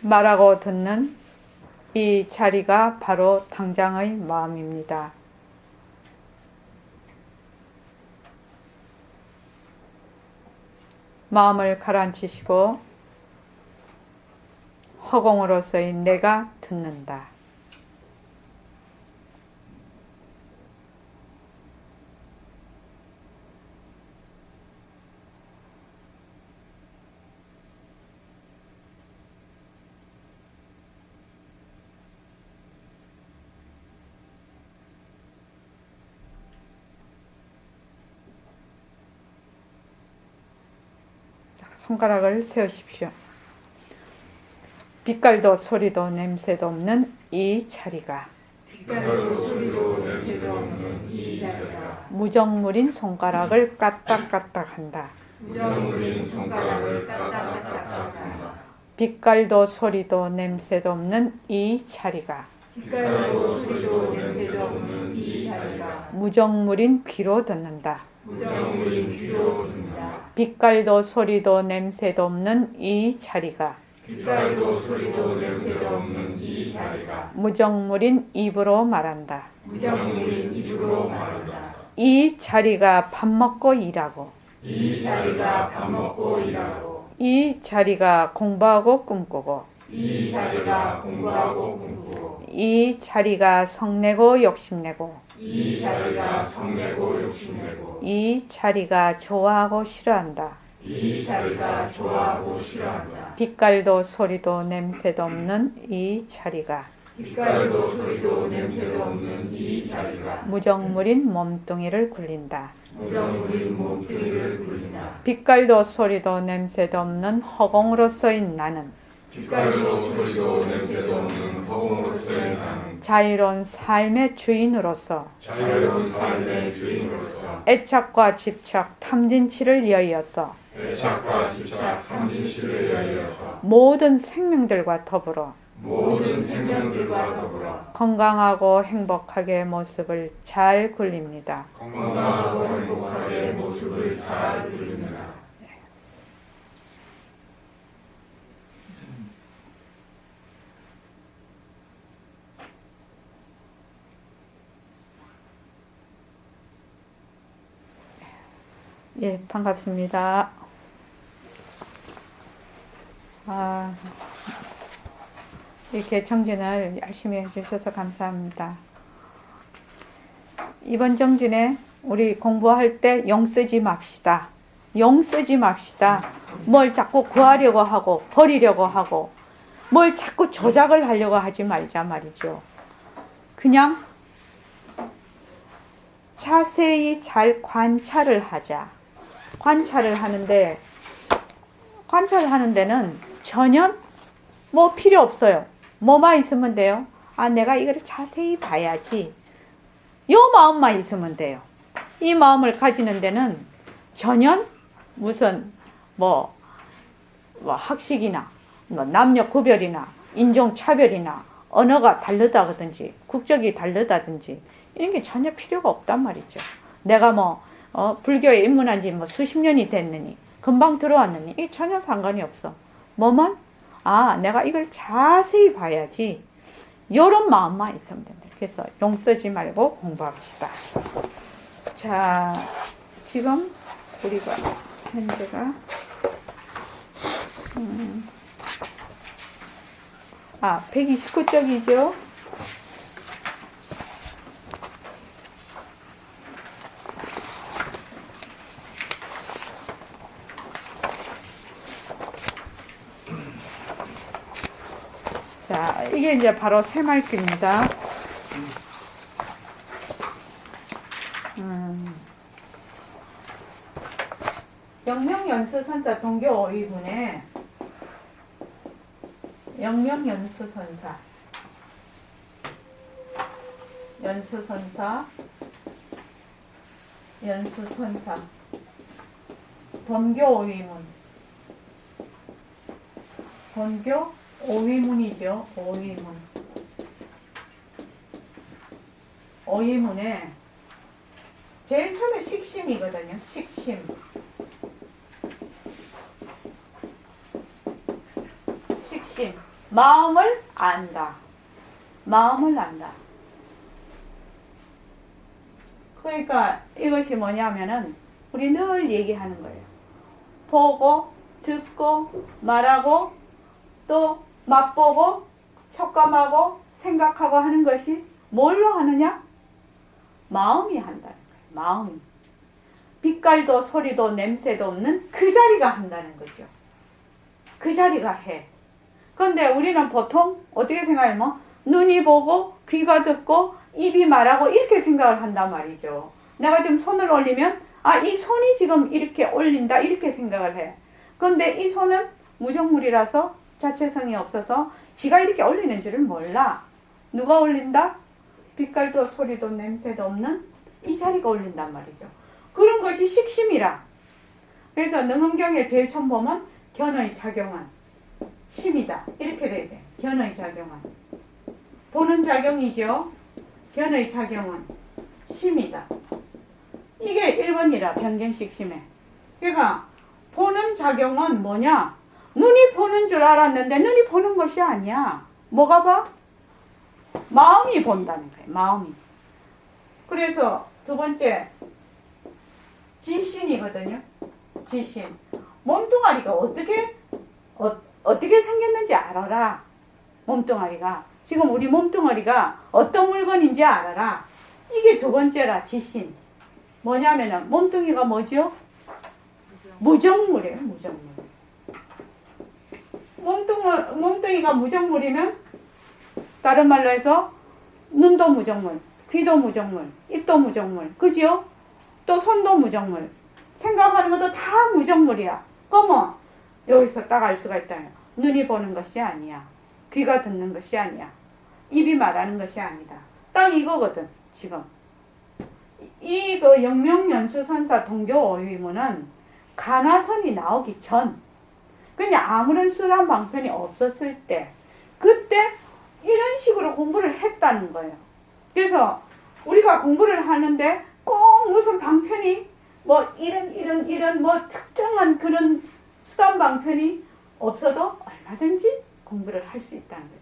말하고 듣는 이 자리가 바로 당장의 마음입니다. 마음을 가라앉히시고 허공으로서의 내가 듣는다. 손가락을 세우십시오. 빛깔도 소리도 냄새도 없는 이 자리가 무정물인 손가락을 까딱까딱한다. 빛깔도 소리도 냄새도 없는 이 자리가 무정물인 귀로 듣는다. 빛깔도 소리도 냄새도 없는 이 자리가 무정물인 입으로 말한다. 이 자리가 밥 먹고 일하고 이 자리가 공부하고 꿈꾸고 이 자리가 성내고 욕심내고 이 자리가 좋아하고 싫어한다. 빛깔도 소리도 냄새도 없는 이 자리가 무정물인 몸뚱이를 굴린다. 빛깔도 소리도 냄새도 없는 허공으로서인 나는 자유로운 삶의 주인으로서 애착과 집착, 탐진치를 이어서 모든 생명들과 더불어 건강하고 행복하게 모습을 잘 굴립니다. 예, 반갑습니다. 이렇게 정진을 열심히 해주셔서 감사합니다. 이번 정진에 우리 공부할 때 용 쓰지 맙시다. 용 쓰지 맙시다. 뭘 자꾸 구하려고 하고 버리려고 하고 뭘 자꾸 조작을 하려고 하지 말자 말이죠. 그냥 자세히 잘 관찰을 하자. 관찰을 하는 데는 전혀 뭐 필요 없어요. 뭐만 있으면 돼요? 내가 이거를 자세히 봐야지. 요 마음만 있으면 돼요. 이 마음을 가지는 데는 전혀 무슨 학식이나 남녀 구별이나 인종 차별이나 언어가 다르다든지 국적이 다르다든지 이런 게 전혀 필요가 없단 말이죠. 내가 불교에 입문한 지 수십 년이 됐느니 금방 들어왔느니 이게 전혀 상관이 없어. 뭐만 내가 이걸 자세히 봐야지. 이런 마음만 있으면 된다. 그래서 용 쓰지 말고 공부합시다. 자, 지금 우리가 현재가 129쪽이죠. 자, 이게 이제 바로 새말귀입니다. 영명연수선사 동교 5위분에 영명연수선사 연수선사 본교 5위문 본교 5위문이죠. 5위문에 제일 처음에 식심이거든요. 식심. 마음을 안다. 마음을 안다. 그러니까 이것이 뭐냐면은 우리 늘 얘기하는 거예요. 보고, 듣고, 말하고, 또 맛보고, 촉감하고, 생각하고 하는 것이 뭘로 하느냐? 마음이 한다는 거예요. 마음이. 빛깔도 소리도 냄새도 없는 그 자리가 한다는 거죠. 그 자리가 해. 그런데 우리는 보통 어떻게 생각하면 눈이 보고 귀가 듣고 입이 말하고 이렇게 생각을 한단 말이죠. 내가 지금 손을 올리면 이 손이 지금 이렇게 올린다 이렇게 생각을 해. 그런데 이 손은 무정물이라서 자체성이 없어서 지가 이렇게 올리는 줄은 몰라. 누가 올린다? 빛깔도 소리도 냄새도 없는 이 자리가 올린단 말이죠. 그런 것이 식심이라. 그래서 능엄경에 제일 처음 보면 견의 작용한 심이다. 이렇게 돼야 돼. 견의 작용한. 보는 작용이죠. 견의 작용은 심이다. 이게 1번이라 변경식 심해. 그러니까 보는 작용은 뭐냐? 눈이 보는 줄 알았는데 눈이 보는 것이 아니야. 뭐가 봐? 마음이 본다는 거예요. 마음이. 그래서 두 번째 지신이거든요. 지신. 몸뚱아리가 어떻게 생겼는지 알아라. 몸뚱아리가. 지금 우리 몸뚱아리가 어떤 물건인지 알아라. 이게 두 번째라. 지신. 뭐냐면은 몸뚱이가 뭐죠? 무정물이에요. 무정물. 몸뚱이가 무정물이면 다른 말로 해서 눈도 무정물, 귀도 무정물, 입도 무정물, 그죠? 또 손도 무정물. 생각하는 것도 다 무정물이야. 그러면 여기서 딱 알 수가 있다. 눈이 보는 것이 아니야. 귀가 듣는 것이 아니야. 입이 말하는 것이 아니다. 딱 이거거든. 지금 이 그 영명연수선사 동교오위문은 가나선이 나오기 전, 그냥 아무런 수란 방편이 없었을 때, 그때 이런 식으로 공부를 했다는 거예요. 그래서 우리가 공부를 하는데 꼭 무슨 방편이 뭐 이런 뭐 특정한 그런 수단 방편이 없어도 얼마든지 공부를 할 수 있다는 거죠.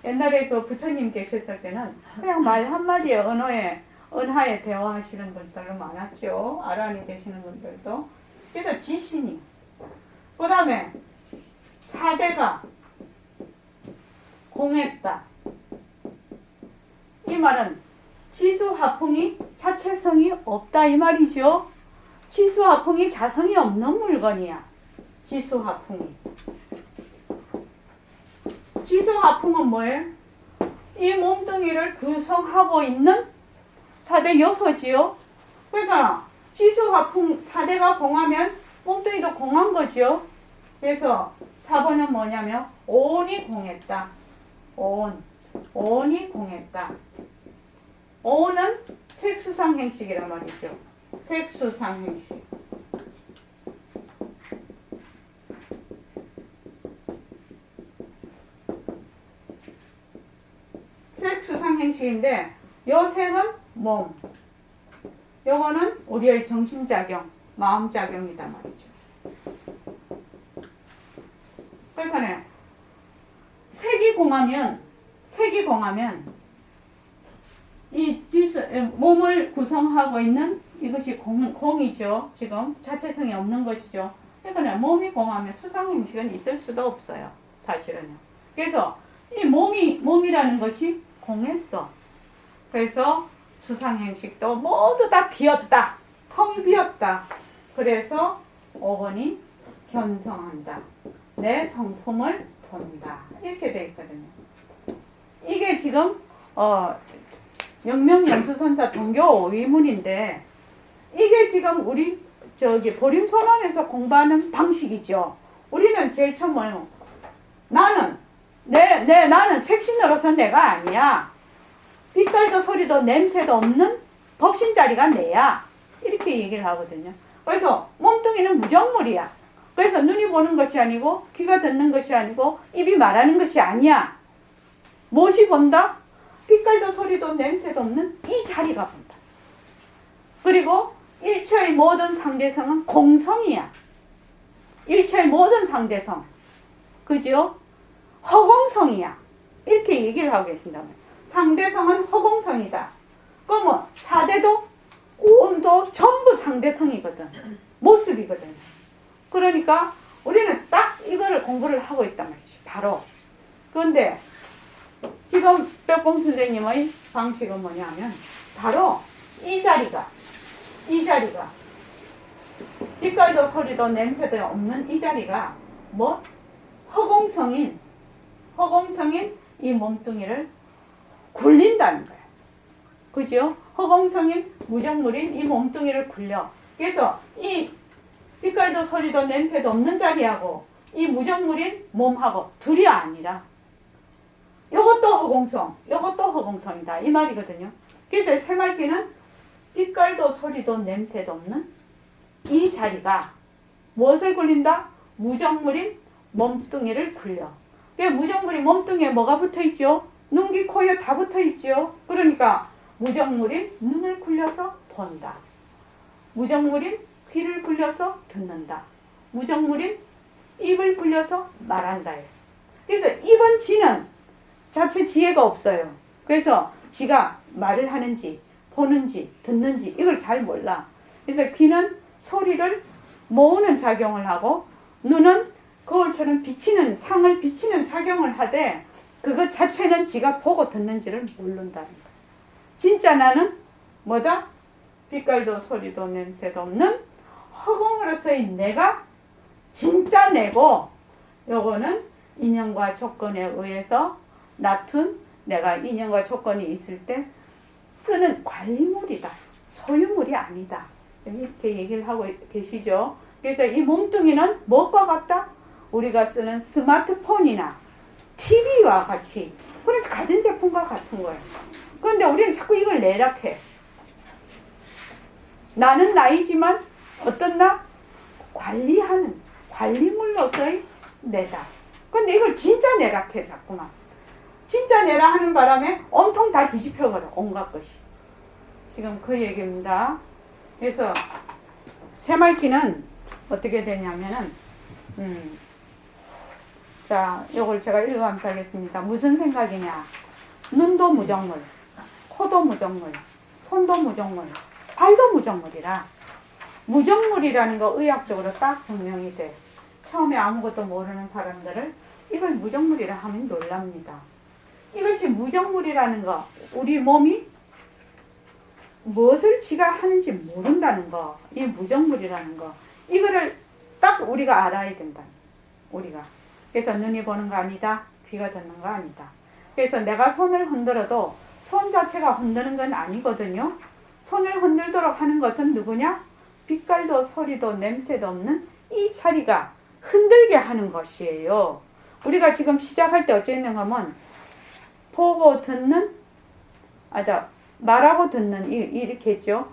옛날에 그 부처님 계셨을 때는 그냥 말 한마디에 은하에 대화하시는 분들도 많았죠. 아란에 계시는 분들도. 그래서 지신이. 그 다음에 사대가 공했다. 이 말은 지수화풍이 자체성이 없다 이 말이죠. 지수화풍이 자성이 없는 물건이야. 지수화풍이. 지수화풍은 뭐예요? 이 몸뚱이를 구성하고 있는 4대 요소지요. 그러니까 지수화풍 4대가 공하면 몸뚱이도 공한 거지요. 그래서 4번은 뭐냐면 온이 공했다. 온이 공했다. 온은 색수상행식이란 말이죠. 색수상행식. 색수상행식인데 요 색은 몸, 요거는 우리의 정신작용, 마음작용이다 말이죠. 그러니까 색이 공하면 이 지수, 몸을 구성하고 있는 이것이 공이죠. 지금 자체성이 없는 것이죠. 그러니까 몸이 공하면 수상행식은 있을 수도 없어요. 사실은요. 그래서 이 몸이라는 것이 공했어. 그래서 수상행식도 모두 다 비었다. 텅 비었다. 그래서 5번이 견성한다. 내 성품을 본다. 이렇게 되어 있거든요. 이게 지금 영명연수선사 동교 5위문인데 이게 지금 우리 보림선언에서 공부하는 방식이죠. 우리는 제일 처음 뭐예요? 나는 나는 색신으로서 내가 아니야. 빛깔도 소리도 냄새도 없는 법신자리가 내야. 이렇게 얘기를 하거든요. 그래서 몸뚱이는 무정물이야. 그래서 눈이 보는 것이 아니고 귀가 듣는 것이 아니고 입이 말하는 것이 아니야. 무엇이 본다? 빛깔도 소리도 냄새도 없는 이 자리가 본다. 그리고 일체의 모든 상대성은 공성이야. 일체의 모든 상대성. 그죠? 허공성이야. 이렇게 얘기를 하고 계신다면 상대성은 허공성이다. 그러면 사대도 온도 전부 상대성이거든. 모습이거든. 그러니까 우리는 딱 이거를 공부를 하고 있단 말이지. 바로. 그런데 지금 뼈뽕 선생님의 방식은 뭐냐면 바로 이 자리가 빛깔도 소리도 냄새도 없는 이 자리가 뭐? 허공성인 이 몸뚱이를 굴린다는 거야. 그죠? 허공성인 무정물인 이 몸뚱이를 굴려. 그래서 이 빛깔도 소리도 냄새도 없는 자리하고 이 무정물인 몸하고 둘이 아니라 이것도 허공성, 이것도 허공성이다. 이 말이거든요. 그래서 새말기는 빛깔도 소리도 냄새도 없는 이 자리가 무엇을 굴린다? 무정물인 몸뚱이를 굴려. 무정물인 몸뚱이에 뭐가 붙어있죠? 눈, 귀, 코, 혀 다 붙어있죠. 그러니까 무정물인 눈을 굴려서 본다. 무정물인 귀를 굴려서 듣는다. 무정물인 입을 굴려서 말한다. 그래서 입은 지는 자체 지혜가 없어요. 그래서 지가 말을 하는지 보는지 듣는지 이걸 잘 몰라. 그래서 귀는 소리를 모으는 작용을 하고 눈은 거울처럼 비치는 상을 비치는 작용을 하되 그것 자체는 지가 보고 듣는지를 모른다는 거야. 진짜 나는 뭐다? 빛깔도 소리도 냄새도 없는 허공으로서의 내가 진짜 내고 요거는 인연과 조건에 의해서 낳은 내가 인연과 조건이 있을 때 쓰는 관리물이다. 소유물이 아니다. 이렇게 얘기를 하고 계시죠. 그래서 이 몸뚱이는 무엇과 같다? 우리가 쓰는 스마트폰이나 TV와 같이 그런 가전제품과 같은 거예요. 그런데 우리는 자꾸 이걸 내락해. 나는 나이지만 어떤 나? 관리하는 관리물로서의 내다. 근데 이걸 진짜 내락해 자꾸만. 진짜 내라 하는 바람에 온통 다 뒤집혀버려. 온갖 것이. 지금 그 얘기입니다. 그래서 새말기는 어떻게 되냐면은 자, 요걸 제가 읽어가면서 하겠습니다. 무슨 생각이냐? 눈도 무정물, 코도 무정물, 손도 무정물, 발도 무정물이라. 무정물이라는 거 의학적으로 딱 증명이 돼. 처음에 아무것도 모르는 사람들을 이걸 무정물이라 하면 놀랍니다. 이것이 무정물이라는 거, 우리 몸이 무엇을 지가 하는지 모른다는 거, 이 무정물이라는 거, 이거를 딱 우리가 알아야 된다. 우리가. 그래서 눈이 보는 거 아니다. 귀가 듣는 거 아니다. 그래서 내가 손을 흔들어도 손 자체가 흔드는 건 아니거든요. 손을 흔들도록 하는 것은 누구냐? 빛깔도 소리도 냄새도 없는 이 자리가 흔들게 하는 것이에요. 우리가 지금 시작할 때 어쨌는 하면 보고 듣는, 말하고 듣는 이렇게 했죠.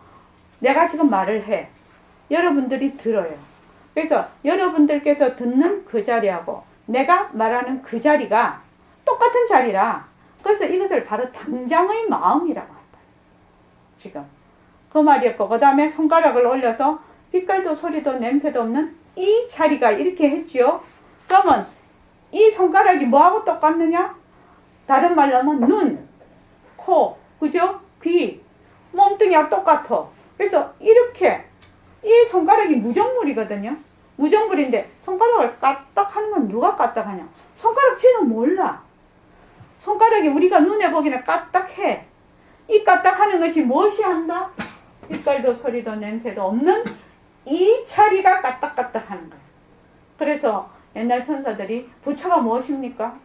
내가 지금 말을 해. 여러분들이 들어요. 그래서 여러분들께서 듣는 그 자리하고 내가 말하는 그 자리가 똑같은 자리라. 그래서 이것을 바로 당장의 마음이라고 한다. 지금 그 말이었고, 그 다음에 손가락을 올려서 빛깔도 소리도 냄새도 없는 이 자리가 이렇게 했지요. 그러면 이 손가락이 뭐하고 똑같느냐? 다른 말로 하면 눈, 코, 그죠? 귀, 몸뚱이와 똑같아. 그래서 이렇게 이 손가락이 무정물이거든요. 무정물인데 손가락을 까딱하는 건 누가 까딱하냐? 손가락 쥐는 몰라. 손가락이 우리가 눈에 보기는 까딱해. 이 까딱하는 것이 무엇이 한다? 빛깔도 소리도 냄새도 없는 이 자리가 까딱까딱하는 거야. 그래서 옛날 선사들이 부처가 무엇입니까?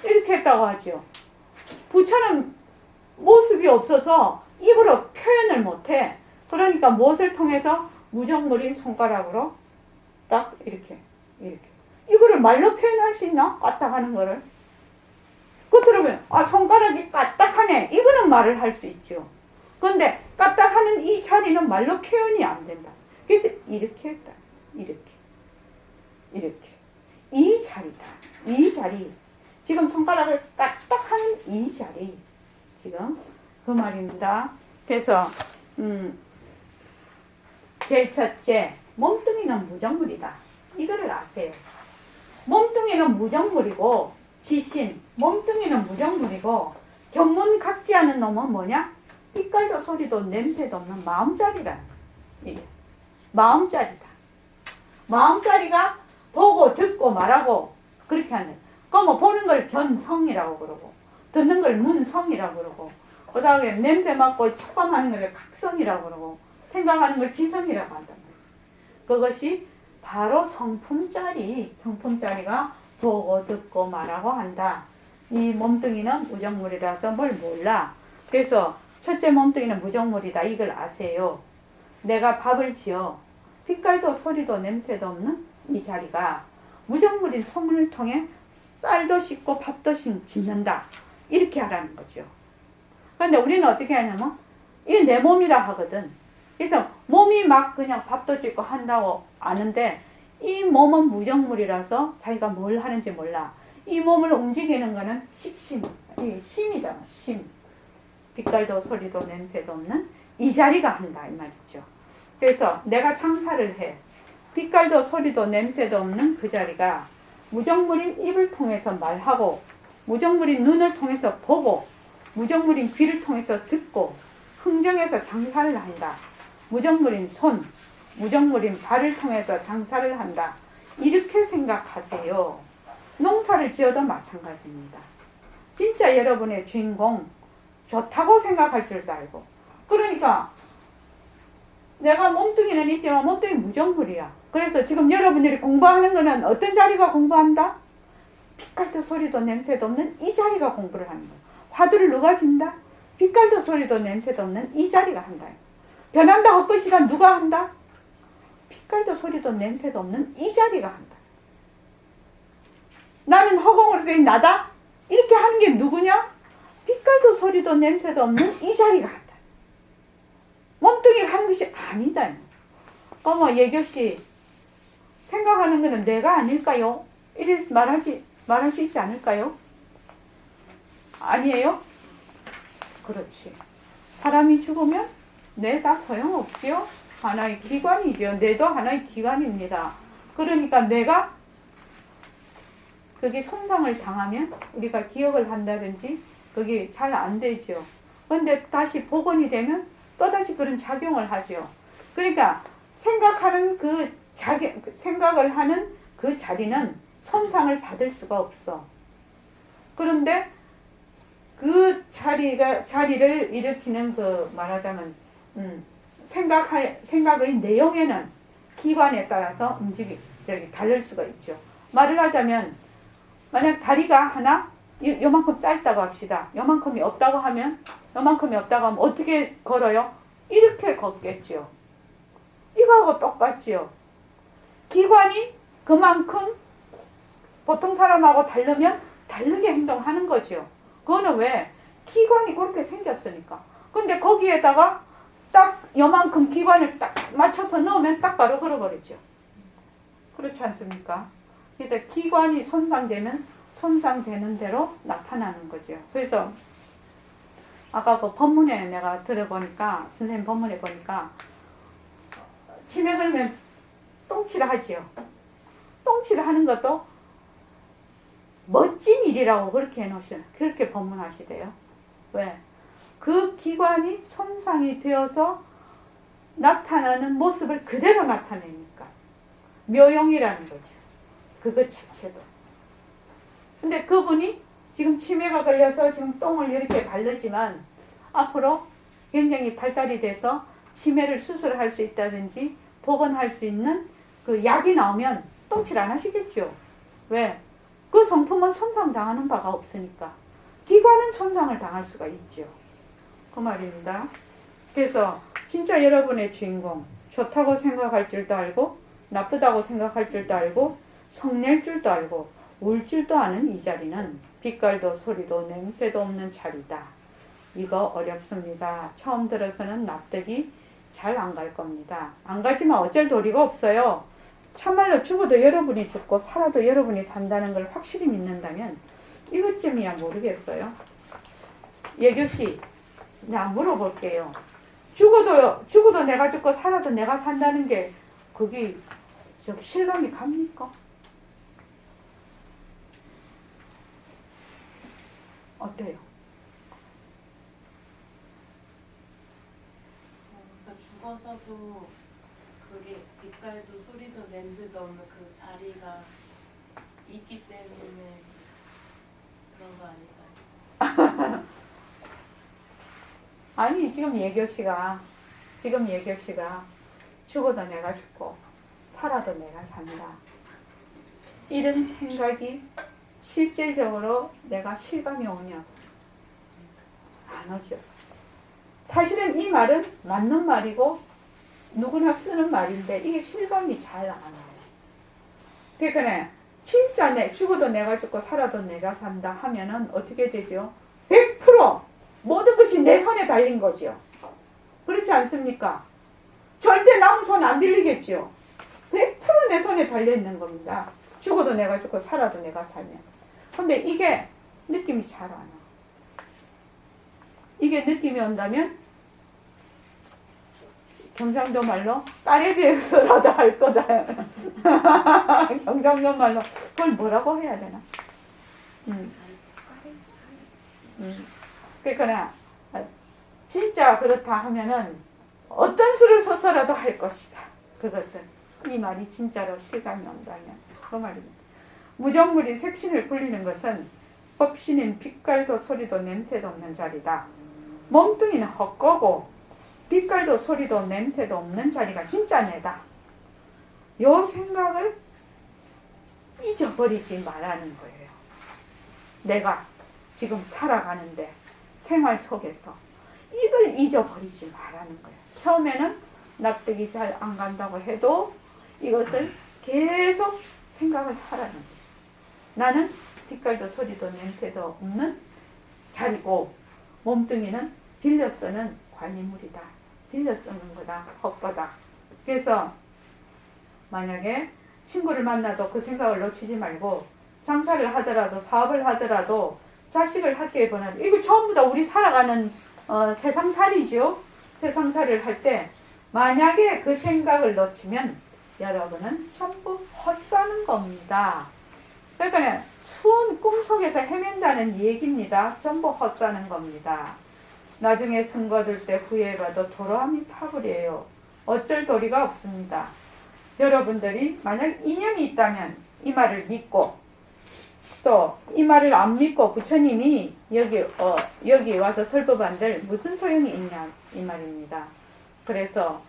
이렇게 했다고 하죠. 부처는 모습이 없어서 입으로 표현을 못해. 그러니까 무엇을 통해서? 무정물인 손가락으로 딱 이렇게 이거를 말로 표현할 수 있나? 까딱하는 거를. 그렇다면 손가락이 까딱하네, 이거는 말을 할 수 있죠. 그런데 까딱하는 이 자리는 말로 표현이 안 된다. 그래서 이렇게 했다. 이렇게 이 자리다. 이 자리, 지금 손가락을 까딱하는 이 자리, 지금 그 말입니다. 그래서 제일 첫째, 몸뚱이는 무정물이다. 이거를 아세요. 몸뚱이는 무정물이고 지신, 몸뚱이는 무정물이고 견문각지하는 놈은 뭐냐? 빛깔도 소리도 냄새도 없는 마음자리라. 이게 마음자리다. 마음자리가 보고 듣고 말하고 그렇게 하는. 그럼 뭐 보는 걸 견성이라고 그러고 듣는 걸 문성이라고 그러고 그 다음에 냄새 맡고 촉감하는 걸 각성이라고 그러고 생각하는 걸 지성이라고 한단 말이에요. 그것이 바로 성품자리가 보고 듣고 말하고 한다. 이 몸뚱이는 무정물이라서 뭘 몰라. 그래서 첫째 몸뚱이는 무정물이다. 이걸 아세요. 내가 밥을 지어 빛깔도 소리도 냄새도 없는 이 자리가 무정물인 소문을 통해 쌀도 씻고 밥도 짓는다. 이렇게 하라는 거죠. 그런데 우리는 어떻게 하냐면 이게 내 몸이라 하거든. 그래서 몸이 막 그냥 밥도 짓고 한다고 아는데 이 몸은 무정물이라서 자기가 뭘 하는지 몰라. 이 몸을 움직이는 거는 식심, 이 심이다. 심. 빛깔도 소리도 냄새도 없는 이 자리가 한다 이 말이죠. 그래서 내가 장사를 해. 빛깔도 소리도 냄새도 없는 그 자리가 무정물인 입을 통해서 말하고 무정물인 눈을 통해서 보고 무정물인 귀를 통해서 듣고 흥정해서 장사를 한다. 무정물인 손, 무정물인 발을 통해서 장사를 한다. 이렇게 생각하세요. 농사를 지어도 마찬가지입니다. 진짜 여러분의 주인공 좋다고 생각할 줄도 알고 그러니까 내가 몸뚱이는 있지만 몸뚱이 무정물이야. 그래서 지금 여러분들이 공부하는 거는 어떤 자리가 공부한다? 빛깔도 소리도 냄새도 없는 이 자리가 공부를 하는 거야. 화두를 누가 진다? 빛깔도 소리도 냄새도 없는 이 자리가 한다. 변한다 헛것이다 누가 한다? 빛깔도 소리도 냄새도 없는 이 자리가 한다. 나는 허공으로 쓰인 나다? 이렇게 하는 게 누구냐? 빛깔도 소리도 냄새도 없는 이 자리가 한다. 몸뚱이가 하는 것이 아니다. 어머 예교씨 생각하는 것은 내가 아닐까요? 이래 말할 수 있지 않을까요? 아니에요? 그렇지. 사람이 죽으면 뇌 다 소용없지요? 하나의 기관이지요. 뇌도 하나의 기관입니다. 그러니까 뇌가 그게 손상을 당하면 우리가 기억을 한다든지 그게 잘 안 되죠. 그런데 다시 복원이 되면 또다시 그런 작용을 하죠. 그러니까 생각을 하는 그 자리는 손상을 받을 수가 없어. 그런데 그 자리를 일으키는 그 말하자면 생각의 내용에는 기관에 따라서 다를 수가 있죠. 말을 하자면 만약 다리가 하나 요만큼 짧다고 합시다. 요만큼이 없다고 하면 어떻게 걸어요? 이렇게 걷겠죠. 이거하고 똑같지요. 기관이 그만큼 보통 사람하고 다르면 다르게 행동하는 거죠. 그거는 왜? 기관이 그렇게 생겼으니까. 근데 거기에다가 딱 요만큼 기관을 딱 맞춰서 넣으면 딱 바로 걸어버리죠. 그렇지 않습니까? 그래서 기관이 손상되면 손상되는 대로 나타나는 거죠. 그래서 아까 그 법문에 내가 들어보니까 선생님 법문에 보니까 치매 걸면 똥치를 하지요. 똥치를 하는 것도 멋진 일이라고 그렇게 법문하시대요. 왜? 그 기관이 손상이 되어서 나타나는 모습을 그대로 나타내니까 묘용이라는 거죠. 그것 자체도. 근데 그분이 지금 치매가 걸려서 지금 똥을 이렇게 바르지만 앞으로 굉장히 발달이 돼서 치매를 수술할 수 있다든지 복원할 수 있는 그 약이 나오면 똥칠 안 하시겠죠. 왜? 그 성품은 손상당하는 바가 없으니까. 기관은 손상을 당할 수가 있죠. 그 말입니다. 그래서 진짜 여러분의 주인공 좋다고 생각할 줄도 알고 나쁘다고 생각할 줄도 알고 성낼 줄도 알고 울 줄도 아는 이 자리는 빛깔도 소리도 냄새도 없는 자리다. 이거 어렵습니다. 처음 들어서는 납득이 잘 안 갈 겁니다. 안 가지만 어쩔 도리가 없어요. 참말로 죽어도 여러분이 죽고 살아도 여러분이 산다는 걸 확실히 믿는다면 이것쯤이야 모르겠어요. 예교씨, 내가 물어볼게요. 죽어도 내가 죽고 살아도 내가 산다는 게 그게 실감이 갑니까? 어때요? 그러니까 죽어서도 그게 빛깔도 소리도 냄새도 없는 그 자리가 있기 때문에 그런 거 아닐까요? 아니 지금 예교씨가 죽어도 내가 죽고 살아도 내가 산다. 이런 생각이 실질적으로 내가 실감이 오냐? 안 오죠. 사실은 이 말은 맞는 말이고 누구나 쓰는 말인데 이게 실감이 잘 안 와요. 그러니까 진짜 죽어도 내가 죽고 살아도 내가 산다 하면은 어떻게 되죠? 100% 모든 것이 내 손에 달린 거죠. 그렇지 않습니까? 절대 남의 손 안 빌리겠죠. 100% 내 손에 달려있는 겁니다. 죽어도 내가 죽고 살아도 내가 살면. 근데 이게 느낌이 잘 안 와. 이게 느낌이 온다면 경상도 말로 딸에 비해서라도 할 거다. 경상도 말로 그걸 뭐라고 해야 되나? 그러니까 진짜 그렇다 하면은 어떤 수를 써서라도 할 것이다. 그것은 이 말이 진짜로 실감이 온다면 그 말입니다. 무정물이 색신을 굴리는 것은 법신인 빛깔도 소리도 냄새도 없는 자리다. 몸뚱이는 헛거고 빛깔도 소리도 냄새도 없는 자리가 진짜 내다. 요 생각을 잊어버리지 말라는 거예요. 내가 지금 살아가는데 생활 속에서 이걸 잊어버리지 말라는 거예요. 처음에는 납득이 잘 안 간다고 해도 이것을 계속 생각을 하라는 거죠. 나는 빛깔도 소리도 냄새도 없는 자리고 몸뚱이는 빌려 쓰는 관리물이다. 빌려 쓰는 거다. 헛거다. 그래서 만약에 친구를 만나도 그 생각을 놓치지 말고 장사를 하더라도 사업을 하더라도 자식을 학교에 보내도 이거 전부 다 우리 살아가는 세상살이죠. 세상살이를 할 때 만약에 그 생각을 놓치면 여러분은 전부 헛사는 겁니다. 그러니까 수은 꿈속에서 헤맨다는 얘기입니다. 전부 헛사는 겁니다. 나중에 숨 거둘 때 후회해봐도 도로함이 타버려요. 어쩔 도리가 없습니다. 여러분들이 만약 인연이 있다면 이 말을 믿고 또 이 말을 안 믿고 부처님이 여기 와서 설법한들 무슨 소용이 있냐 이 말입니다. 그래서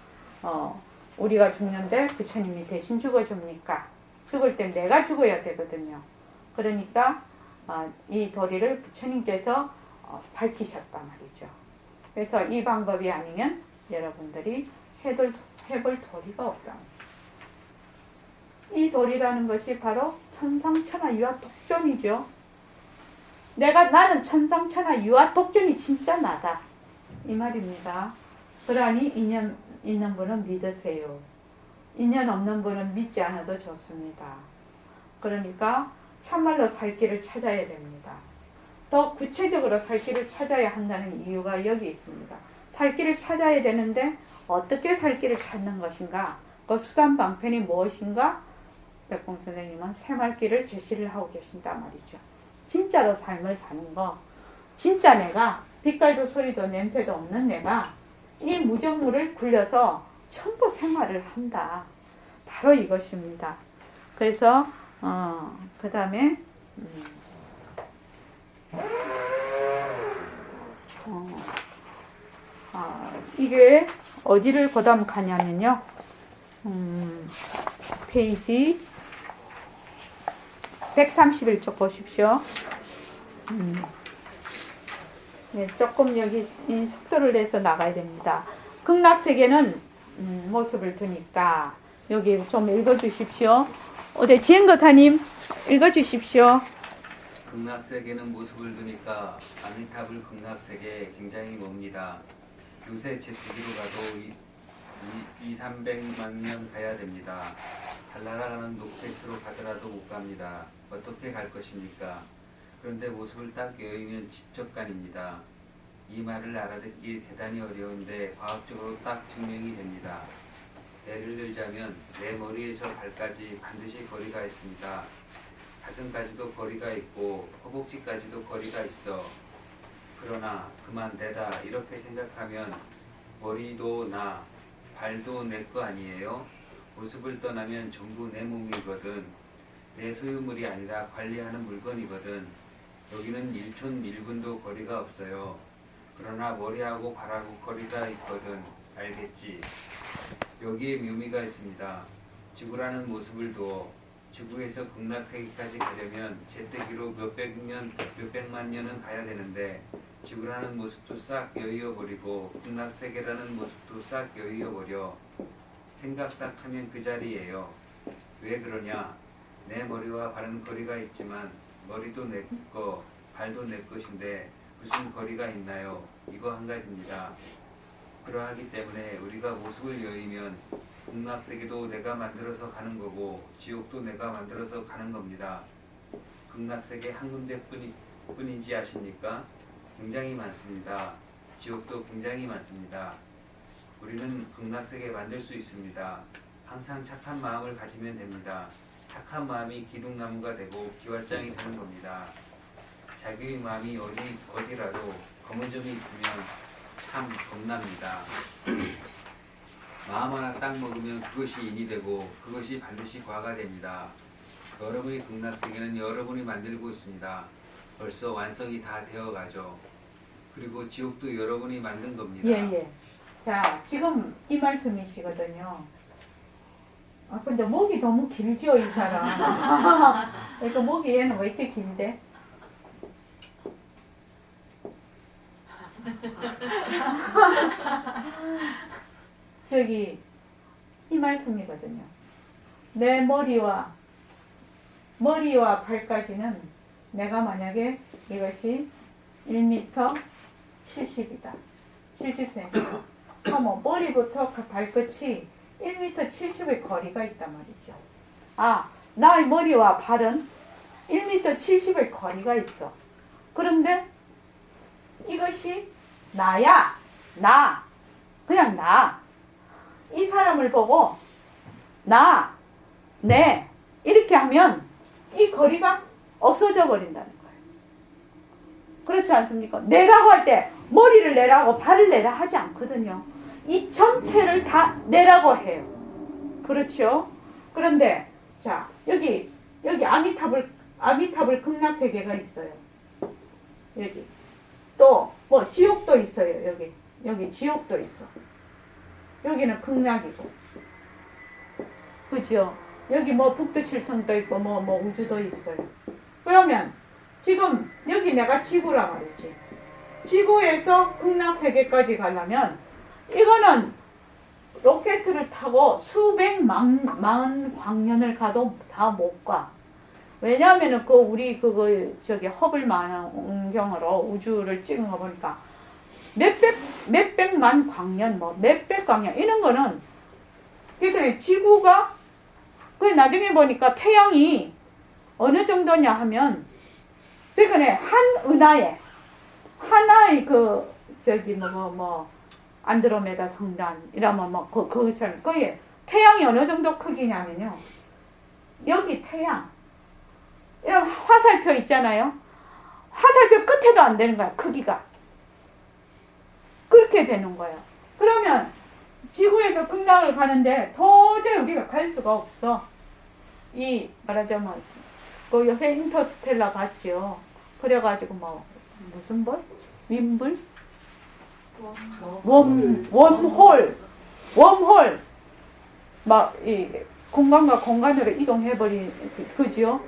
우리가 죽는데 부처님이 대신 죽어줍니까? 죽을 땐 내가 죽어야 되거든요. 그러니까 이 도리를 부처님께서 밝히셨단 말이죠. 그래서 이 방법이 아니면 여러분들이 해볼 도리가 없다. 이 도리라는 것이 바로 천상천하 유아 독존이죠. 나는 천상천하 유아 독존이 진짜 나다. 이 말입니다. 그러니 인연 있는 분은 믿으세요. 인연 없는 분은 믿지 않아도 좋습니다. 그러니까 참말로 살 길을 찾아야 됩니다. 더 구체적으로 살 길을 찾아야 한다는 이유가 여기 있습니다. 살 길을 찾아야 되는데 어떻게 살 길을 찾는 것인가? 그 수단 방편이 무엇인가? 백봉 선생님은 새말길을 제시를 하고 계신단 말이죠. 진짜로 삶을 사는 거, 진짜 내가 빛깔도 소리도 냄새도 없는 내가 이 무정물을 굴려서 전부 생활을 한다. 바로 이것입니다. 그래서 그 다음에 이게 어디를 고담가냐면요. 페이지 131쪽 보십시오. 네, 조금 여기 속도를 내서 나가야 됩니다. 극락세계는 모습을 두니까 여기 좀 읽어주십시오. 어제 지행거사님 읽어주십시오. 극락세계는 모습을 두니까 아미타불 극락세계 굉장히 멉니다. 요새 제트기로 가도 200~300만 년 가야 됩니다. 달나라 가는 노켓으로 가더라도 못 갑니다. 어떻게 갈 것입니까? 그런데 모습을 딱 여의면 지적간입니다. 이 말을 알아듣기 대단히 어려운데 과학적으로 딱 증명이 됩니다. 예를 들자면 내 머리에서 발까지 반드시 거리가 있습니다. 가슴까지도 거리가 있고 허벅지까지도 거리가 있어. 그러나 그만 대다 이렇게 생각하면 머리도 나, 발도 내 거 아니에요? 모습을 떠나면 전부 내 몸이거든. 내 소유물이 아니라 관리하는 물건이거든. 여기는 1촌 1분도 거리가 없어요. 그러나 머리하고 발하고 거리가 있거든. 알겠지? 여기에 묘미가 있습니다. 지구라는 모습을 두어 지구에서 극락세계까지 가려면 제뜨기로 몇백만 년은 가야 되는데 지구라는 모습도 싹 여의어버리고 극락세계라는 모습도 싹 여의어버려 생각 딱 하면 그 자리예요. 왜 그러냐? 내 머리와 발은 거리가 있지만 머리도 내 거, 발도 내 것인데 무슨 거리가 있나요? 이거 한 가지입니다. 그러하기 때문에 우리가 모습을 여의면 극락세계도 내가 만들어서 가는 거고 지옥도 내가 만들어서 가는 겁니다. 극락세계 한 군데뿐인지 아십니까? 굉장히 많습니다. 지옥도 굉장히 많습니다. 우리는 극락세계 만들 수 있습니다. 항상 착한 마음을 가지면 됩니다. 착한 마음이 기둥나무가 되고 기왓장이 되는 겁니다. 자기의 마음이 어디라도 검은 점이 있으면 참 겁납니다. 마음 하나 딱 먹으면 그것이 인이 되고 그것이 반드시 과가 됩니다. 여러분의 극락세계는 여러분이 만들고 있습니다. 벌써 완성이 다 되어가죠. 그리고 지옥도 여러분이 만든 겁니다. 예. 자, 지금 이 말씀이시거든요. 아, 근데 목이 너무 길죠, 이 사람. 그러니까 목이 얘는 왜 이렇게 긴데? 저기 이 말씀이거든요. 내 머리와 발까지는 내가 만약에 이것이 1m 70이다. 70cm. 그럼 머리부터 발끝이 1m 70의 거리가 있단 말이죠. 아, 나의 머리와 발은 1m 70의 거리가 있어. 그런데 이것이 나야. 나. 그냥 나. 이 사람을 보고 나, 내 이렇게 하면 이 거리가 없어져 버린다는 거예요. 그렇지 않습니까? 내라고 할 때 머리를 내라고 발을 내라 하지 않거든요. 이 전체를 다 내라고 해요. 그렇죠? 그런데 자, 여기 아미타불 극락세계가 있어요. 여기 또 뭐 지옥도 있어요. 여기 지옥도 있어. 여기는 극락이고, 그죠? 여기 뭐 북두칠성도 있고 뭐 우주도 있어요. 그러면 지금 여기 내가 지구라 말이지. 지구에서 극락세계까지 가려면 이거는 로켓을 타고 수백만 광년을 가도 다 못 가. 왜냐하면은 우리 저기 허블 망원경으로 우주를 찍은 거 보니까 몇백만 광년, 몇백 광년 이런 거는 그래서 지구가 나중에 보니까 태양이 어느 정도냐 하면 그러니까 한 은하에 하나의 저기 안드로메다 성단 이러면 그것처럼 거기에 태양이 어느 정도 크기냐면요. 여기 태양 이런 화살표 있잖아요. 화살표 끝에도 안 되는 거야. 크기가. 그렇게 되는 거예요. 그러면 지구에서 극락을 가는데 도저히 우리가 갈 수가 없어. 말하자면 요새 인터스텔라 봤죠. 그래가지고 무슨 벌? 윈불? 웜홀. 이 공간과 공간으로 이동해버린, 그죠?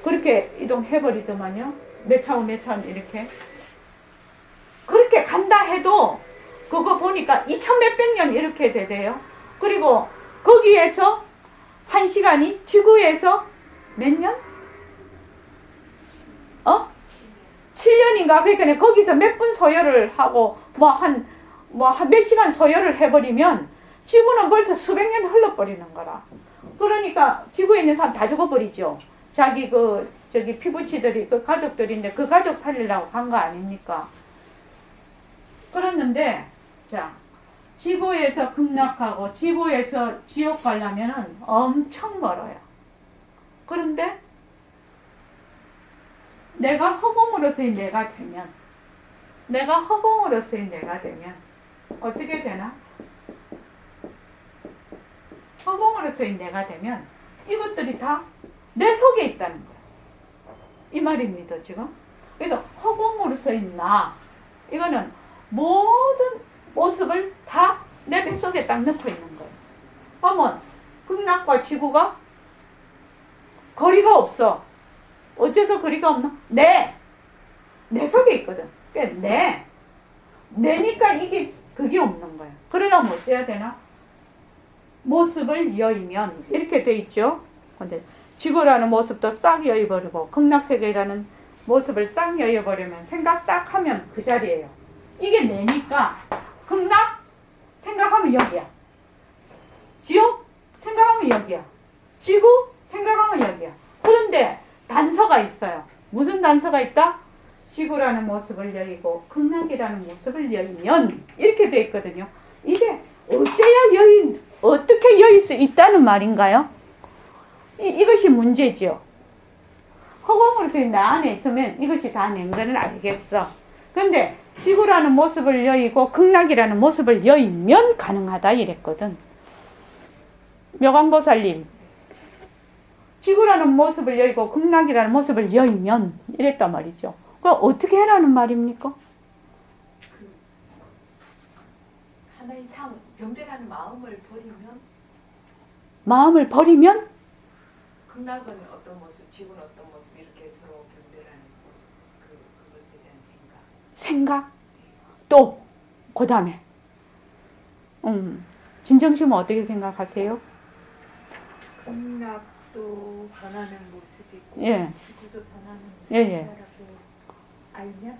그렇게 이동해버리더만요. 몇 차원 이렇게. 그렇게 간다 해도 그거 보니까 2000몇백 년 이렇게 되대요. 그리고 거기에서 한 시간이 지구에서 몇 년? 7년인가? 그러니까 거기서 몇 분 소요를 하고 몇 시간 소요를 해버리면 지구는 벌써 수백 년 흘러버리는 거라. 그러니까 지구에 있는 사람 다 죽어버리죠. 자기 저기 피부치들이 가족들인데 그 가족 살리려고 간 거 아닙니까? 그랬는데 자, 지구에서 극락하고 지구에서 지옥 가려면은 엄청 멀어요. 그런데 내가 허공으로서의 내가 되면, 내가 허공으로서의 내가 되면 어떻게 되나? 허공으로서의 내가 되면 이것들이 다 내 속에 있다는 거야. 이 말입니다, 지금. 그래서 허공으로서의 나, 이거는 모든 모습을 다 내 뱃속에 딱 넣고 있는 거예요. 그러면 극락과 지구가 거리가 없어. 어째서 거리가 없나? 내 속에 있거든. 그러니까 내니까 이게 그게 없는 거야. 그러려면 어째야 되나? 모습을 여의면 이렇게 돼 있죠. 근데 지구라는 모습도 싹 여의버리고 극락세계라는 모습을 싹 여의버리면 생각 딱 하면 그 자리예요. 이게 내니까 극락 생각하면 여기야. 지옥 생각하면 여기야. 지구 생각하면 여기야. 그런데 단서가 있어요. 무슨 단서가 있다? 지구라는 모습을 여의고 극락이라는 모습을 여의면 이렇게 돼 있거든요. 이게 어떻게 여일 수 있다는 말인가요? 이것이 문제죠. 허공으로서 나 안에 있으면 이것이 다 낸 거는 알겠어. 그런데 지구라는 모습을 여의고 극락이라는 모습을 여의면 가능하다 이랬거든. 묘광보살님, 지구라는 모습을 여의고 극락이라는 모습을 여의면 이랬단 말이죠. 그럼 어떻게 해라는 말입니까? 하나의 변별하는 마음을 버리면, 마음을 버리면 극락은 어떤 모습, 지구는 어떤 모습, 이렇게 서로 변별하는 모습, 그것에 대한 생각 또 그 다음에 진정심은 어떻게 생각하세요? 극락도 변하는 모습이고, 예. 지구도 변하는 예, 예. 모습이라고 알면,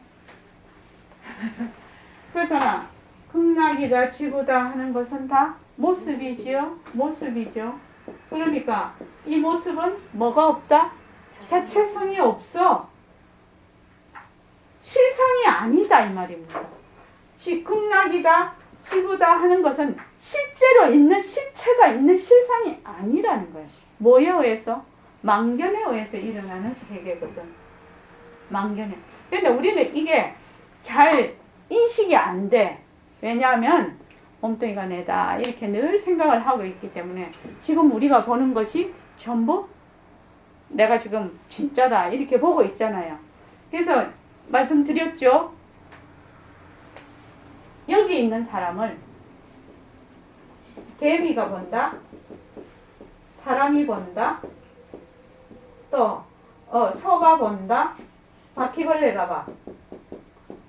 그러잖아. 극락이다 지구다 하는 것은 다 모습이지요. 모습이죠. 그러니까 이 모습은 뭐가 없다? 자체성이 없어. 실상이 아니다 이 말입니다. 극락이다 지구다 하는 것은 실제로 있는 실체가 있는 실상이 아니라는 거예요. 뭐에 의해서? 망견에 의해서 일어나는 세계거든. 망견에. 근데 우리는 이게 잘 인식이 안 돼. 왜냐하면 몸뚱이가 내다 이렇게 늘 생각을 하고 있기 때문에 지금 우리가 보는 것이 전부 내가 지금 진짜다 이렇게 보고 있잖아요. 그래서 말씀드렸죠. 여기 있는 사람을 개미가 본다, 사람이 본다, 또 소가 본다, 바퀴벌레가 봐.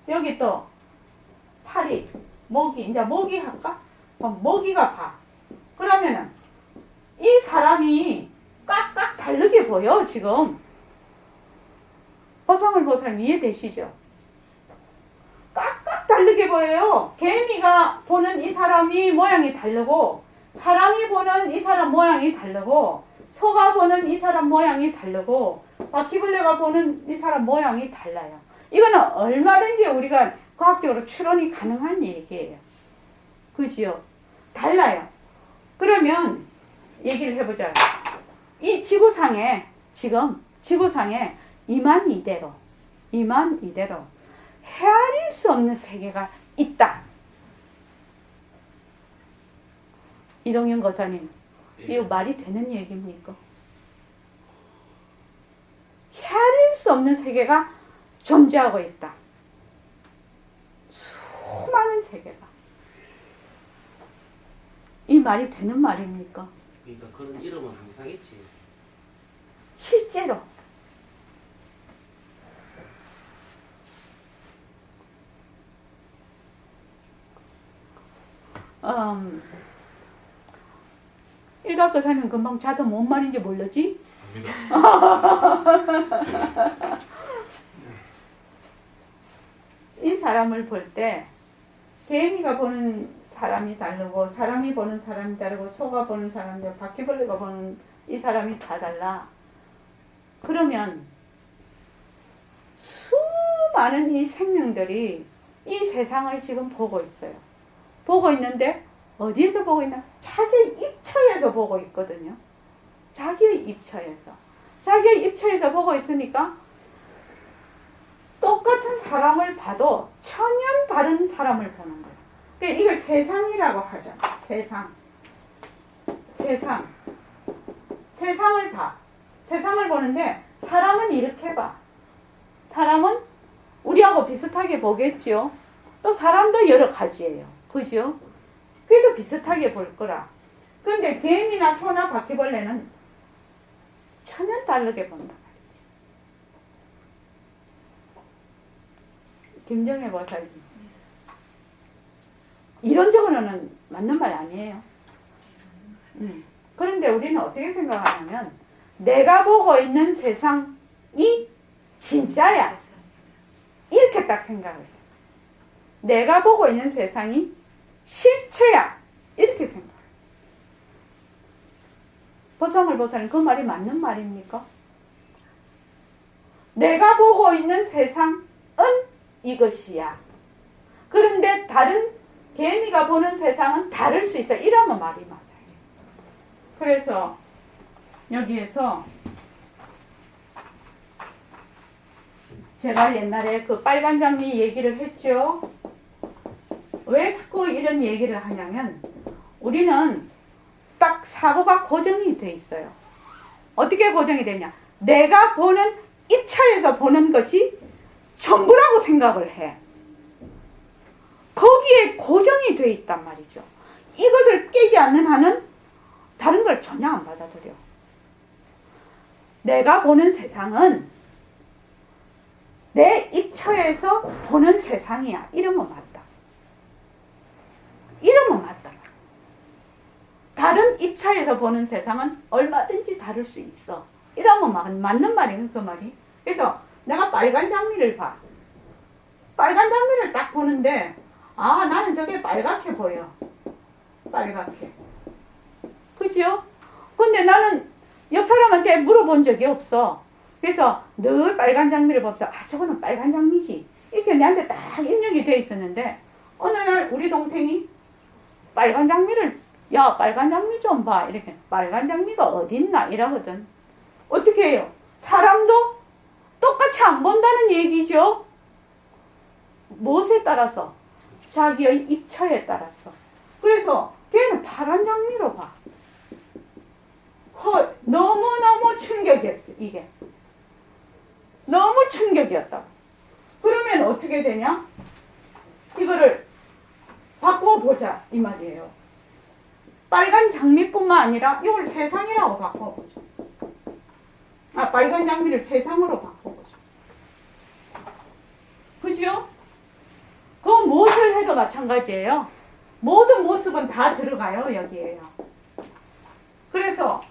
여기 또 파리, 모기, 이제 모기 할까? 그럼 모기가 봐. 그러면은 이 사람이 깍깍 다르게 보여 지금. 허상을 보살 이해되시죠? 깍깍 다르게 보여요. 개미가 보는 이 사람이 모양이 다르고, 사람이 보는 이 사람 모양이 다르고, 소가 보는 이 사람 모양이 다르고, 바퀴벌레가 보는 이 사람 모양이 달라요. 이거는 얼마든지 우리가 과학적으로 추론이 가능한 얘기예요. 그지요? 달라요. 그러면 얘기를 해보자. 이 지구상에 지금 지구상에 이만 이대로 헤아릴 수 없는 세계가 있다. 이동현 거사님, 이거 말이 되는 얘기입니까? 헤아릴 수 없는 세계가 존재하고 있다. 수많은 세계가. 이 말이 되는 말입니까? 그러니까 그런 이름은 항상 있지. 실제로. 일각거사님 금방 자서 뭔 말인지 몰랐지? 이 사람을 볼 때 개미가 보는 사람이 다르고, 사람이 보는 사람이 다르고, 소가 보는 사람이 다르고, 바퀴벌레가 보는 이 사람이 다 달라. 그러면 수많은 이 생명들이 이 세상을 지금 보고 있어요. 보고 있는데 어디에서 보고 있나? 자기의 입처에서 보고 있거든요. 자기의 입처에서. 자기의 입처에서 보고 있으니까 똑같은 사람을 봐도 천연 다른 사람을 보는 거야. 그러니까 이걸 세상이라고 하잖아. 세상을 봐. 세상을 보는데 사람은 이렇게 봐. 사람은 우리하고 비슷하게 보겠죠. 또 사람도 여러 가지예요. 그죠? 그래도 비슷하게 볼 거라. 그런데 개미나 소나 바퀴벌레는 천연 다르게 본다 말이지. 김정혜 보살님. 이론적으로는 맞는 말 아니에요. 그런데 우리는 어떻게 생각하냐면 내가 보고 있는 세상이 진짜야. 이렇게 딱 생각을 해. 내가 보고 있는 세상이 실체야. 이렇게 생각해. 보성을 보살님 그 말이 맞는 말입니까? 내가 보고 있는 세상은 이것이야. 그런데 다른 개미가 보는 세상은 다를 수 있어. 이러면 말이 맞아요. 그래서 여기에서 제가 옛날에 그 빨간 장미 얘기를 했죠. 왜 자꾸 이런 얘기를 하냐면 우리는 딱 사고가 고정이 돼 있어요. 어떻게 고정이 되냐? 내가 보는 입차에서 보는 것이 전부라고 생각을 해. 거기에 고정이 돼 있단 말이죠. 이것을 깨지 않는 한은 다른 걸 전혀 안 받아들여. 내가 보는 세상은 내 입처에서 보는 세상이야. 이러면 맞다. 이러면 맞다. 다른 입처에서 보는 세상은 얼마든지 다를 수 있어. 이러면 맞는 말이에요. 그 말이. 그래서 내가 빨간 장미를 봐. 빨간 장미를 딱 보는데 아, 나는 저게 빨갛게 보여. 빨갛게. 그죠? 근데 나는 옆 사람한테 물어본 적이 없어. 그래서 늘 빨간 장미를 보면서 아, 저거는 빨간 장미지. 이렇게 내한테 딱 입력이 돼 있었는데 어느 날 우리 동생이 빨간 장미를 야, 빨간 장미 좀 봐. 이렇게 빨간 장미가 어딨나 이러거든. 어떻게 해요? 사람도 똑같이 안 본다는 얘기죠. 무엇에 따라서? 자기의 입처에 따라서. 그래서 걔는 파란 장미로 봐. 헐, 너무너무 충격이었어, 이게. 너무 충격이었다고. 그러면 어떻게 되냐? 이거를 바꿔보자, 이 말이에요. 빨간 장미뿐만 아니라 이걸 세상이라고 바꿔보자. 아, 빨간 장미를 세상으로 바꿔보자. 그죠? 그 무엇을 해도 마찬가지예요. 모든 모습은 다 들어가요, 여기에요. 그래서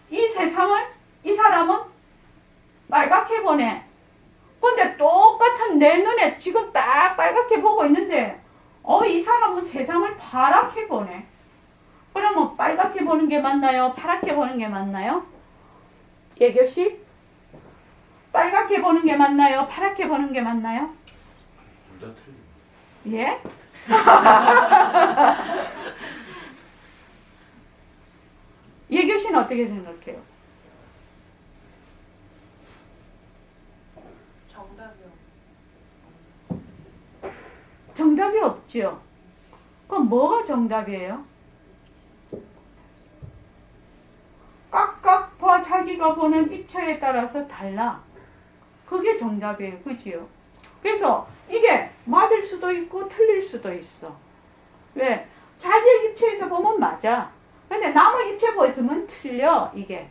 이 세상을 이 사람은 빨갛게 보네. 근데 똑같은 내 눈에 지금 딱 빨갛게 보고 있는데 이 사람은 세상을 파랗게 보네. 그러면 빨갛게 보는 게 맞나요? 파랗게 보는 게 맞나요? 예교씨? 빨갛게 보는 게 맞나요? 파랗게 보는 게 맞나요? 둘 다 틀려. 예? 예교씨는 어떻게 생각해요? 정답이 없죠. 그럼 뭐가 정답이에요? 각각 자기가 보는 입처에 따라서 달라. 그게 정답이에요. 그지요? 그래서 이게 맞을 수도 있고 틀릴 수도 있어. 왜? 자기 입체에서 보면 맞아. 근데 남의 입체 보였으면 틀려, 이게.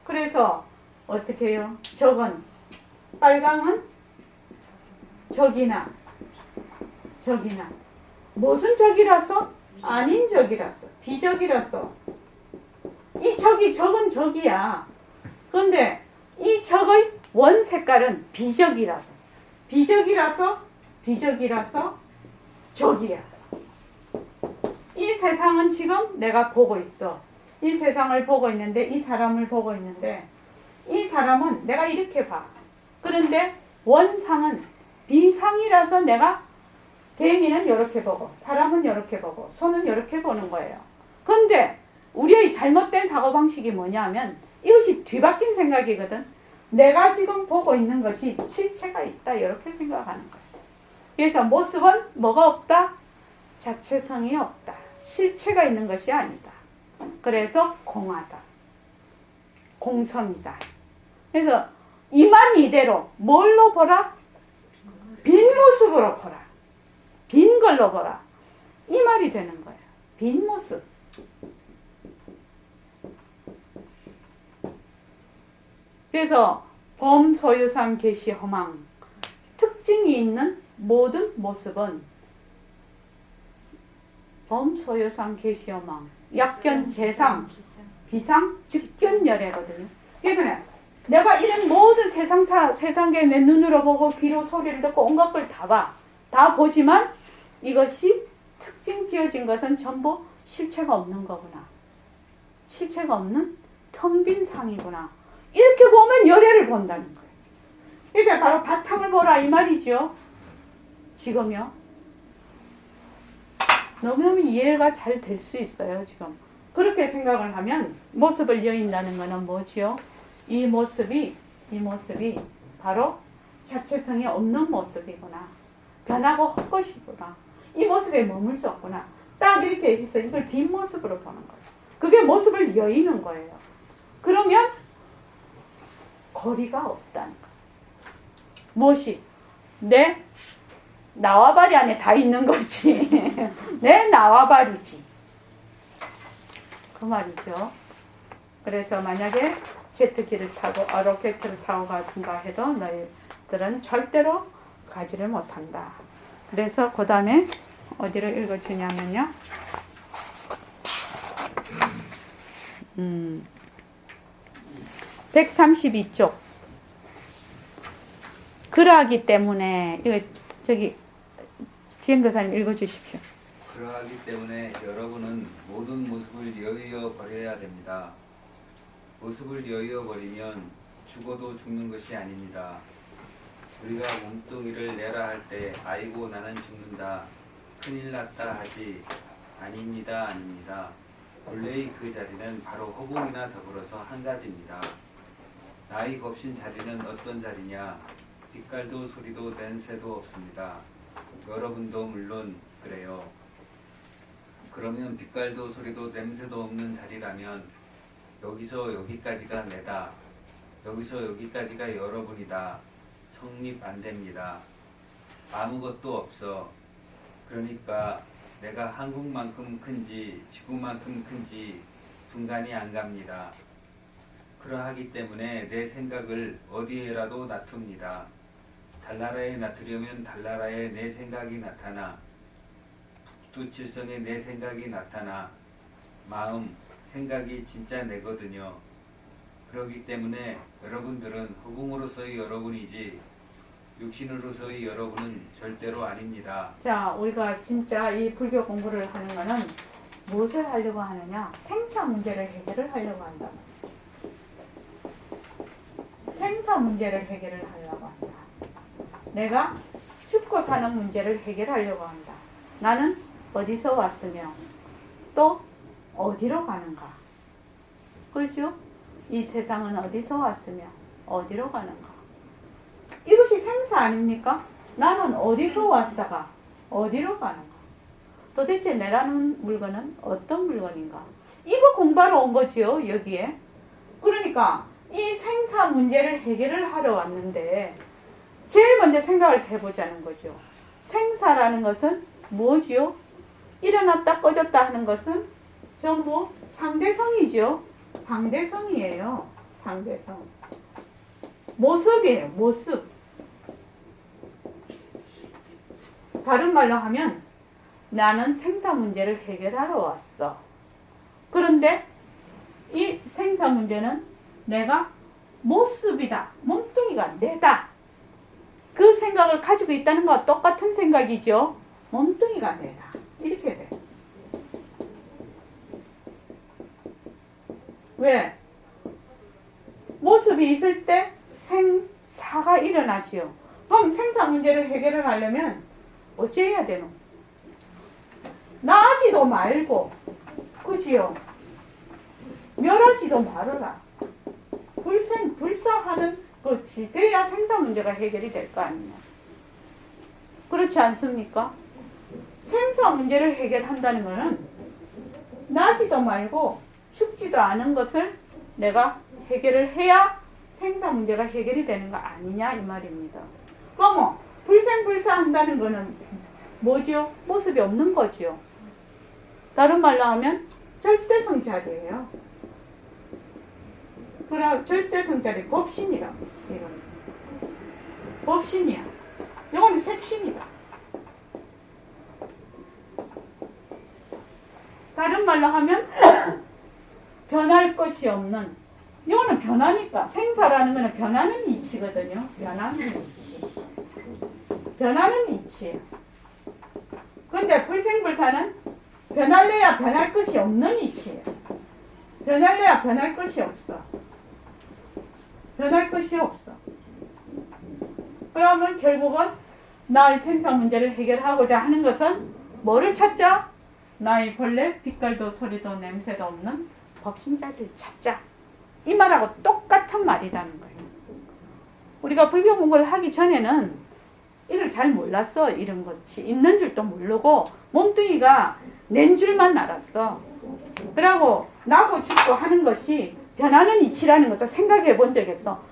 그래서 어떻게 해요? 적은 빨강은 적이나 무슨 적이라서? 아닌 적이라서, 비적이라서. 이 적은 적이야. 그런데 이 적의 원 색깔은 비적이라서 적이야. 이 세상은 지금 내가 보고 있어. 이 세상을 보고 있는데, 이 사람을 보고 있는데, 이 사람은 내가 이렇게 봐. 그런데 원상은 비상이라서 내가 개미는 이렇게 보고, 사람은 이렇게 보고, 소는 이렇게 보는 거예요. 그런데 우리의 잘못된 사고방식이 뭐냐면 이것이 뒤바뀐 생각이거든. 내가 지금 보고 있는 것이 실체가 있다. 이렇게 생각하는 거예요. 그래서 모습은 뭐가 없다? 자체성이 없다. 실체가 있는 것이 아니다. 그래서 공하다. 공성이다. 그래서 이만 이대로 뭘로 보라? 빈 모습으로 보라. 빈 걸로 보라. 이 말이 되는 거예요. 빈 모습. 그래서 범소유상 계시 허망 특징이 있는 모든 모습은 범소유상 계시 허망 약견 재상 비상 즉견열애거든요. 그러니까 내가 이런 모든 세상에 내 눈으로 보고 귀로 소리를 듣고 온갖 걸 다 봐. 다 보지만 이것이 특징 지어진 것은 전부 실체가 없는 거구나. 실체가 없는 텅 빈 상이구나. 이렇게 보면 열애를 본다는 거예요. 그러니까 바로 바탕을 보라 이 말이죠. 지금요. 너무너무 이해가 잘 될 수 있어요. 지금. 그렇게 생각을 하면 모습을 여인다는 것은 뭐지요? 이 모습이 바로 자체성이 없는 모습이구나. 변하고 헛것이구나. 이 모습에 머물 수 없구나. 딱 이렇게 해서 이걸 뒷모습으로 보는 거예요. 그게 모습을 여의는 거예요. 그러면 거리가 없다는 거예요. 무엇이? 내 나와바리 안에 다 있는 거지. 내 나와바리지. 그 말이죠. 그래서 만약에 제트기를 타고 로켓을 타고 가든가 해도 너희들은 절대로 가지를 못한다. 그래서 그 다음에 어디를 읽어주냐면요. 132쪽. 그러하기 때문에 이거 저기 지행교사님 읽어주십시오. 그러하기 때문에 여러분은 모든 모습을 여의어 버려야 됩니다. 모습을 여의어 버리면 죽어도 죽는 것이 아닙니다. 우리가 몸뚱이를 내라 할 때 아이고 나는 죽는다 큰일 났다 하지 아닙니다. 본래의 그 자리는 바로 허공이나 더불어서 한 가지입니다. 나의 곱신 자리는 어떤 자리냐? 빛깔도 소리도 냄새도 없습니다. 여러분도 물론 그래요. 그러면 빛깔도 소리도 냄새도 없는 자리라면 여기서 여기까지가 내다. 여기서 여기까지가 여러분이다. 성립 안 됩니다. 아무것도 없어. 그러니까 내가 한국만큼 큰지 지구만큼 큰지 분간이 안 갑니다. 그러하기 때문에 내 생각을 어디에라도 놔둡니다. 달나라에 놔두려면 달나라에 내 생각이 나타나 북두칠성에 내 생각이 나타나 마음, 생각이 진짜 내거든요. 그렇기 때문에 여러분들은 허공으로서의 여러분이지 육신으로서의 여러분은 절대로 아닙니다. 자, 우리가 진짜 이 불교 공부를 하는 거는 무엇을 하려고 하느냐? 생사 문제를 해결을 하려고 한다. 생사 문제를 해결을 하려고 한다. 내가 죽고 사는 문제를 해결하려고 한다. 나는 어디서 왔으며 또 어디로 가는가? 그렇죠? 이 세상은 어디서 왔으며 어디로 가는가? 이것이 생사 아닙니까? 나는 어디서 왔다가 어디로 가는가? 도대체 내라는 물건은 어떤 물건인가? 이거 공부하러 온 거지요, 여기에. 그러니까 이 생사 문제를 해결을 하러 왔는데 제일 먼저 생각을 해보자는 거죠. 생사라는 것은 뭐지요? 일어났다 꺼졌다 하는 것은 전부 상대성이죠. 상대성이에요. 상대성. 모습이에요. 모습. 다른 말로 하면 나는 생사 문제를 해결하러 왔어. 그런데 이 생사 문제는 내가 모습이다. 몸뚱이가 내다. 그 생각을 가지고 있다는 것과 똑같은 생각이죠. 몸뚱이가 내다. 이렇게 돼. 왜? 모습이 있을 때 생사가 일어나지요. 그럼 생사 문제를 해결을 하려면 어찌해야 되노? 나지도 말고, 그지요? 멸하지도 말아라. 불생, 불사하는 그렇지. 돼야 생사 문제가 해결이 될 거 아니냐. 그렇지 않습니까? 생사 문제를 해결한다는 것은 나지도 말고 죽지도 않은 것을 내가 해결을 해야 생사 문제가 해결이 되는 거 아니냐 이 말입니다. 그럼 불생불사한다는 것은 뭐지요? 모습이 없는 거지요. 다른 말로 하면 절대성자리예요. 그럼 절대성자리 법신이라. 이건 법신이야. 이거는 색신이다. 다른 말로 하면 변할 것이 없는, 이거는 변하니까. 생사라는 거는 변하는 이치거든요. 변하는 이치. 변하는 이치. 근데 불생불사는 변할래야 변할 것이 없는 이치예요. 변할래야 변할 것이 없어. 변할 것이 없어. 그러면 결국은 나의 생사 문제를 해결하고자 하는 것은 뭐를 찾자? 나의 본래 빛깔도 소리도 냄새도 없는 법신자를 찾자. 이 말하고 똑같은 말이라는 거예요. 우리가 불교 공부를 하기 전에는 이걸 잘 몰랐어. 이런 것이 있는 줄도 모르고 몸뚱이가 낸 줄만 알았어. 그러고 나고 죽고 하는 것이 변하는 이치라는 것도 생각해 본 적이 없어.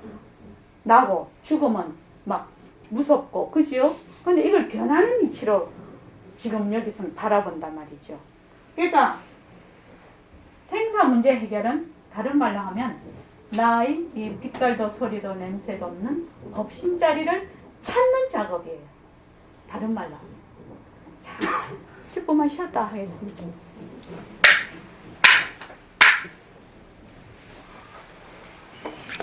나고 죽으면 막 무섭고 그지요? 근데 이걸 변하는 이치로 지금 여기서는 바라본단 말이죠. 그러니까 생사 문제 해결은 다른 말로 하면 나의 이 빛깔도 소리도 냄새도 없는 법신자리를 찾는 작업이에요. 다른 말로 하면. 자, 10분만 쉬었다 하겠습니다.